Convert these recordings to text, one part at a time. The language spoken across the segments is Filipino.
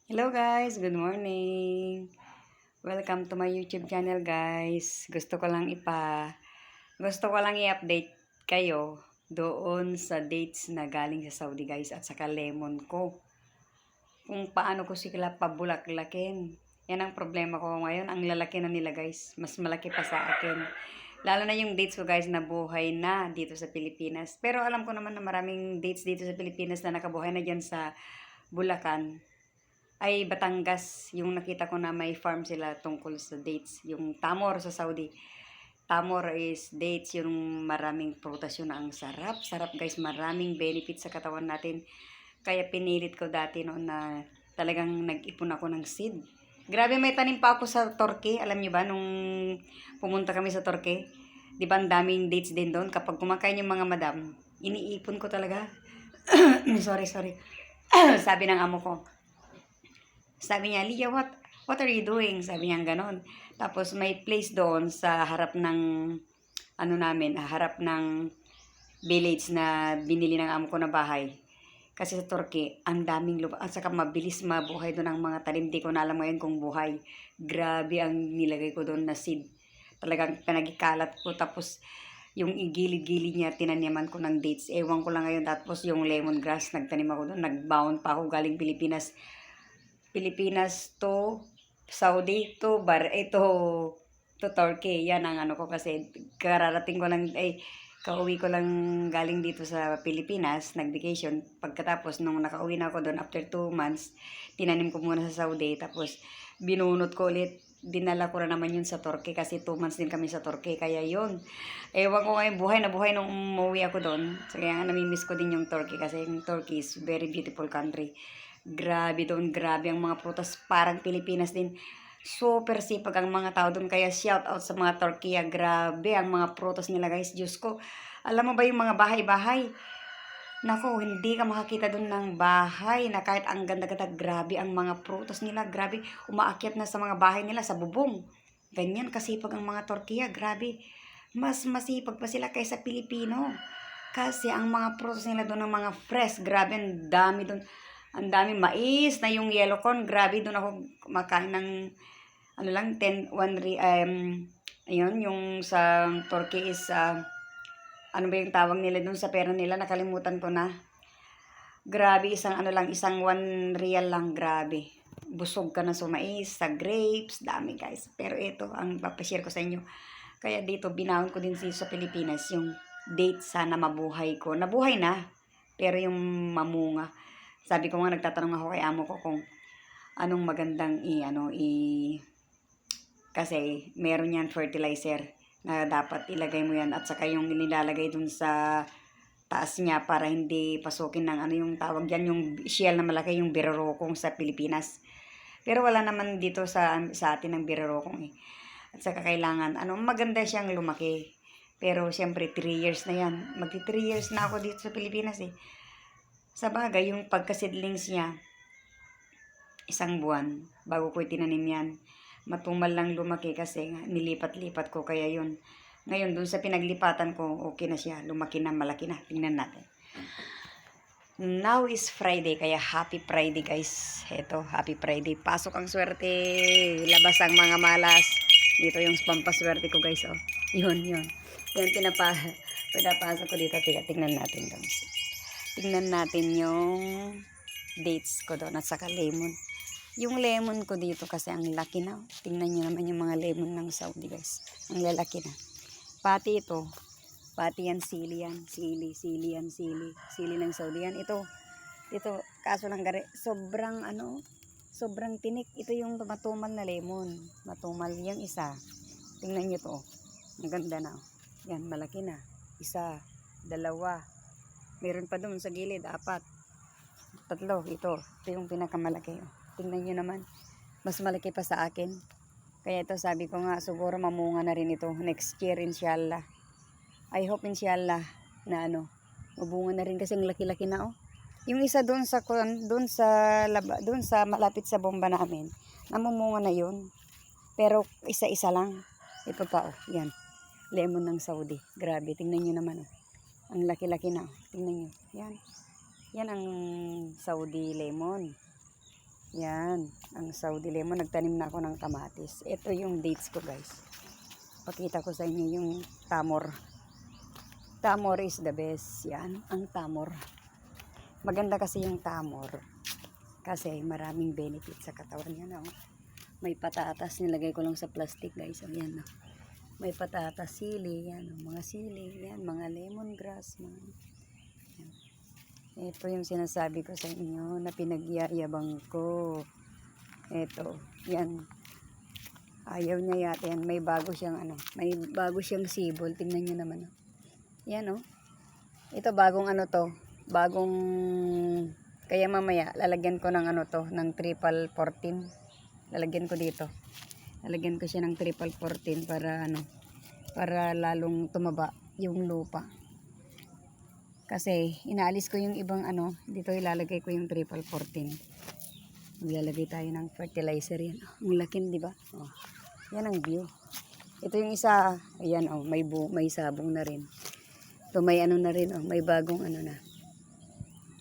Hello guys, good morning. Welcome to my YouTube channel guys. Gusto ko lang i-update kayo doon sa dates na galing sa Saudi guys at saka lemon ko. Kung paano ko sila pabulaklakin. Yan ang problema ko ngayon. Ang lalaki na nila guys. Mas malaki pa sa akin. Lalo na yung dates ko guys na buhay na dito sa Pilipinas. Pero alam ko naman na maraming dates dito sa Pilipinas na nakabuhay na dyan sa Bulacan. Ay Batangas, yung nakita ko na may farm sila tungkol sa dates. Yung Tamor sa Saudi. Tamor is dates, yung maraming prutas yun. Ang sarap, sarap guys. Maraming benefits sa katawan natin. Kaya pinilit ko dati noon na talagang nag-ipon ako ng seed. Grabe, may tanim pa ako sa Turkey. Alam niyo ba, nung pumunta kami sa Turkey, di ba ang daming dates din doon? Kapag kumakain yung mga madam, iniipon ko talaga. sorry. Sabi ng amo ko, sabi niya, Lia, what are you doing? Sabi niya ganon. Tapos may place doon sa harap ng, harap ng village na binili ng amo ko na bahay. Kasi sa Turkey, ang daming lupa. At saka mabilis mabuhay doon ang mga talim. Di ko na alam ngayon kung buhay. Grabe ang nilagay ko doon na seed. Talagang pinagikalat ko. Tapos yung igilid-gilid niya, tinaniman ko ng dates. Ewan ko lang ngayon. Tapos yung lemongrass, nagtanim ako doon. Nagbound pa ako galing Pilipinas to Saudi to Turkey. Yan ang ano ko kasi kararating ko lang kauwi ko lang galing dito sa Pilipinas, nag-vacation. Pagkatapos nung nakauwi na ako doon after 2 months, tinanim ko muna sa Saudi tapos binunot ko ulit. Dinala ko na naman yun sa Turkey kasi 2 months din kami sa Turkey. Kaya yun, ewan ko ngayon, buhay na buhay nung umuwi ako doon. So, kaya namimiss ko din yung Turkey kasi yung Turkey is very beautiful country. Grabe doon, grabe ang mga prutas. Parang Pilipinas din. Super sipag ang mga tao doon. Kaya shout out sa mga Turkey. Grabe ang mga prutas nila guys. Diyos ko. Alam mo ba yung mga bahay-bahay? Nako, hindi ka makakita doon ng bahay na kahit ang ganda-ganda. Grabe ang mga prutas nila. Grabe, umaakyat na sa mga bahay nila sa bubong. Ganyan kasipag ang mga Turkey. Grabe. Mas masipag pa sila kaysa Pilipino. Kasi ang mga prutas nila doon ng mga fresh. Grabe, ang dami doon. Ang daming mais na yung yellow corn. Grabe, doon ako makain ng ano lang, 10, 1, ayun, yung sa Turkey is, ano ba yung tawag nila doon sa pera nila? Nakalimutan ko na. Grabe, isang 1 real lang, grabe. Busog ka na sa mais, sa grapes, dami guys. Pero ito, ang papashare ko sa inyo. Kaya dito, binahon ko din sa Pilipinas, yung date sana mabuhay ko. Nabuhay na, pero yung mamunga. Sabi ko nga, nagtatanong ako kay amo ko kung anong magandang kasi meron yan fertilizer na dapat ilagay mo yan at saka yung nilalagay dun sa taas niya para hindi pasukin ng ano yung tawag dyan, yung shell na malaki, yung birorokong sa Pilipinas. Pero wala naman dito sa atin ng birorokong eh. At saka kailangan, maganda siyang lumaki. Pero siyempre 3 years na yan. Magti 3 years na ako dito sa Pilipinas eh. Sa bagay, yung pagka-seedlings niya, 1 buwan bago ko itinanim yan. Matumal lang lumaki kasi nilipat-lipat ko kaya yun. Ngayon, dun sa pinaglipatan ko, okay na siya. Lumaki na, malaki na. Tingnan natin. Now is Friday, kaya happy Friday guys. Eto, happy Friday. Pasok ang swerte. Labas ang mga malas. Dito yung pampaswerte ko guys. Oh. Yun. Yan, pinapasok ko dito. Tingnan natin guys. Tingnan natin yung dates ko doon at saka lemon. Yung lemon ko dito kasi ang laki na. Tingnan nyo naman yung mga lemon ng Saudi guys. Ang lalaki na. Pati ito. Pati yan sili yan. Sili ng Saudi yan. Ito. Kaso lang sobrang tinik. Ito yung matumal na lemon. Matumal yung isa. Tingnan nyo to. Ang ganda na. Yan, malaki na. 1, 2. Meron pa doon sa gilid, 4. 3, ito yung pinakamalaki. Tingnan nyo naman, mas malaki pa sa akin. Kaya ito sabi ko nga, siguro mamunga na rin ito next year inshallah. I hope inshallah na mabunga na rin kasi ang laki-laki na oh. Yung isa doon sa malapit sa bomba namin, namumunga na yun. Pero isa-isa lang. Ito pa oh, yan. Lemon ng Saudi. Grabe, tingnan nyo naman oh. Ang laki-laki na. Tingnan nyo. Yan. Yan ang Saudi lemon. Yan, ang Saudi lemon. Nagtanim na ako ng kamatis. Ito yung dates ko, guys. Pakita ko sa inyo yung tamor. Tamor is the best. Yan, ang tamor. Maganda kasi yung tamor. Kasi maraming benefit sa katawan yan. Oh. May patatas. Nilagay ko lang sa plastic, guys. Ayan, oh. May patatas, sili. Yan, oh. Mga sili. Yan, mga lemongrass. Mga... Yan. Ito yung sinasabi ko sa inyo na pinagyayabang ko. Ito, yan. Ayaw niya yata yan. May bago siyang may bago siyang sibol. Tingnan niyo naman. Yan oh. Ito bagong to. Bagong, kaya mamaya lalagyan ko ng ng triple 14. Lalagyan ko dito. Lalagyan ko siya ng triple 14 para para lalong tumaba yung lupa. Kasi inaalis ko yung ibang dito ilalagay ko yung triple 14. Maglalagay tayo ng fertilizer yan. Ang laki, di ba? Oh. Yan ang view. Ito yung isa, ayan oh, may sabong na rin. Ito may na rin oh, may bagong na.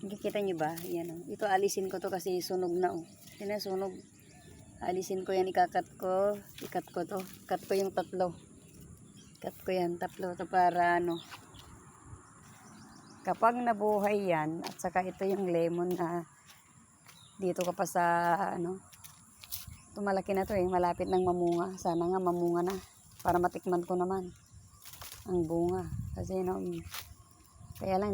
Nakikita niyo ba? Yan oh. Ito alisin ko to kasi sunog na oh. Yan sunog. Alisin ko yan, ikat ko to. Cut ko yung tatlo. Cut ko yan, tatlo to para kapag nabuhay yan, at saka ito yung lemon na dito ka pa sa tumalaki na to malapit nang mamunga. Sana nga mamunga na para matikman ko naman ang bunga. Kasi kaya lang